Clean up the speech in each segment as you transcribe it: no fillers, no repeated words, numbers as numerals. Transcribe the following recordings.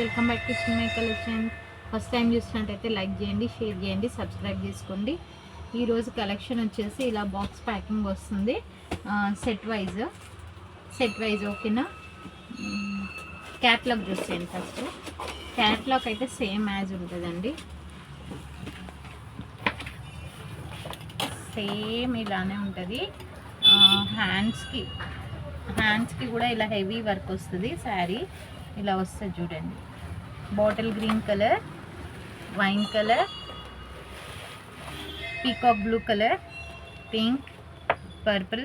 Welcome back to Chinmayi collection. First time చూసినట్టయితే like చేయండి, share చేయండి, సబ్స్క్రైబ్ చేసుకోండి. ఈరోజు కలెక్షన్ వచ్చేసి ఇలా బాక్స్ ప్యాకింగ్ వస్తుంది, సెట్ వైజ్ ఓకేనా. క్యాట్లాగ్ చూసేయండి. ఫస్ట్ క్యాట్లాగ్ అయితే సేమ్ యాజ్ ఉంటుందండి, సేమ్ ఇలానే ఉంటుంది. హ్యాండ్స్కి కూడా ఇలా హెవీ వర్క్ వస్తుంది. శారీ ఇలా వస్తుంది చూడండి. Bottle green colour, wine colour, peacock blue colour, pink, purple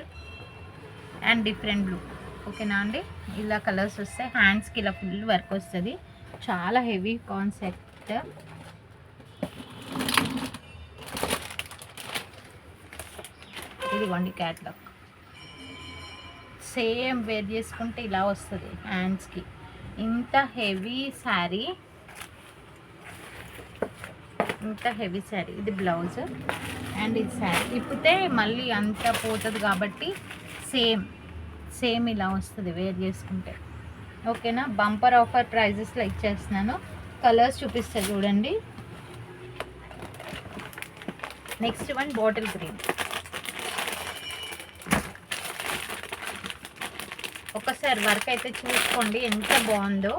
and different blue. ఓకేనా అండి, ఇలా కలర్స్ వస్తాయి. హ్యాండ్స్కి ఇలా ఫుల్ వర్క్ వస్తుంది. చాలా హెవీ కాన్సెప్ట్. ఇదిగోండి క్యాట్లాగ్. సేమ్ వేర్ చేసుకుంటే ఇలా వస్తుంది హ్యాండ్స్కి. ఇంత హెవీ శారీ, ఇది బ్లౌజ్ అండ్ ఇది శారీ. ఇప్పుతే మళ్ళీ అంత పోతుంది కాబట్టి సేమ్ ఇలా వస్తుంది వేర్ చేసుకుంటే. ఓకేనా. బంపర్ ఆఫర్ ప్రైజెస్లో ఇచ్చేస్తున్నాను. కలర్స్ చూపిస్తా చూడండి. Next one bottle green. ఒకసారి వర్క్ అయితే చూసుకోండి ఎంత బాగుందో.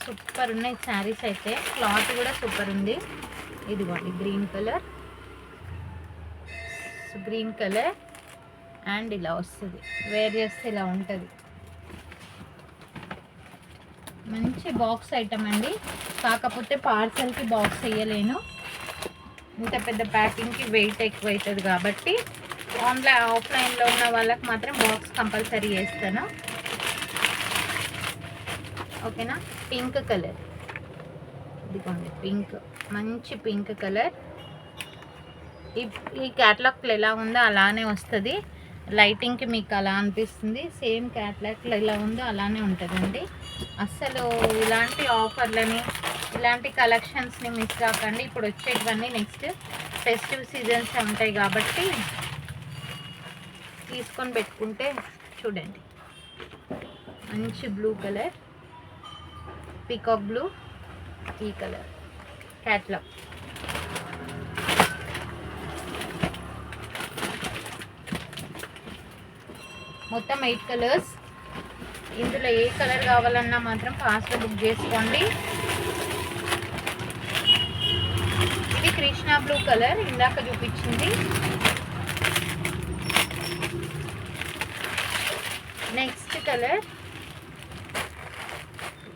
సూపర్ ఉన్నాయి శారీస్ అయితే. క్లాత్ కూడా సూపర్ ఉంది. ఇదిగోండి గ్రీన్ కలర్ అండ్ ఇలా వస్తుంది. వేర్ చేస్తే ఇలా ఉంటుంది. మంచి బాక్స్ ఐటమ్ అండి. కాకపోతే పార్సల్కి బాక్స్ వేయలేను, ఇంత పెద్ద ప్యాకింగ్కి వెయిట్ ఎక్కువ అవుతుంది కాబట్టి ఆఫ్లైన్లో ఉన్న వాళ్ళకి మాత్రం బాక్స్ కంపల్సరీ వేస్తాను. ఓకేనా. పింక్ కలర్, ఇదిగోండి పింక్, మంచి పింక్ కలర్. ఈ క్యాట్లాగ్లో ఎలా ఉందో అలానే వస్తుంది. లైటింగ్కి మీకు అలా అనిపిస్తుంది. సేమ్ క్యాట్లాగ్లో ఎలా ఉందో అలానే ఉంటుందండి. అస్సలు ఇలాంటి ఆఫర్లని, ఇలాంటి కలెక్షన్స్ని మిస్ కాకండి. ఇప్పుడు వచ్చేటివన్నీ నెక్స్ట్ ఫెస్టివ్ సీజన్స్ ఉంటాయి కాబట్టి తీసుకొని పెట్టుకుంటే. చూడండి మంచి బ్లూ కలర్, పీకాక్ బ్లూ, ఈ కలర్ క్యాట్లాగ్. మొత్తం 8 కలర్స్. ఇందులో ఏ కలర్ కావాలన్నా మాత్రం ఫాస్ట్గా బుక్ చేసుకోండి. ఇది కృష్ణ బ్లూ కలర్ ఇందాక చూపించింది. Next colour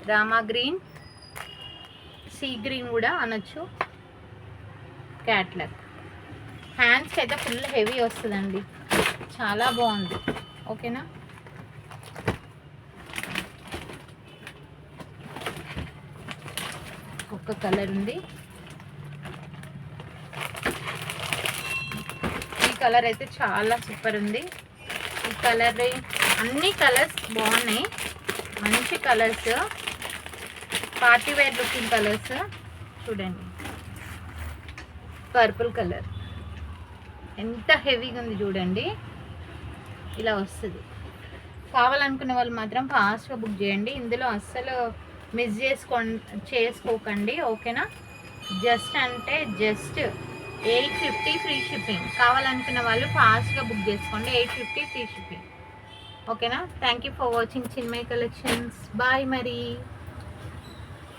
Rama green, sea green కూడా అనొచ్చు. క్యాట్లాగ్. హ్యాండ్స్కి అయితే ఫుల్ హెవీ వస్తుందండి, చాలా బాగుంది. ఓకేనా. ఒక కలర్ ఉంది. ఈ కలర్ అయితే చాలా సూపర్ ఉంది. ఈ కలర్, అన్ని కలర్స్ బాగున్నాయి, మంచి colours, party wear looking colours. చూడండి పర్పుల్ కలర్ ఎంత హెవీగా ఉంది చూడండి. ఇలా వస్తుంది. కావాలనుకునే వాళ్ళు మాత్రం ఫాస్ట్గా బుక్ చేయండి. ఇందులో అస్సలు మిస్ చేసుకోకండి. ఓకేనా. Just 850 free shipping. కావాలనుకున్న వాళ్ళు ఫాస్ట్గా బుక్ చేసుకోండి. 850 ఫ్రీ షిప్పింగ్. ఓకేనా. Thank you for watching Chinmayi collections. Bye మరి.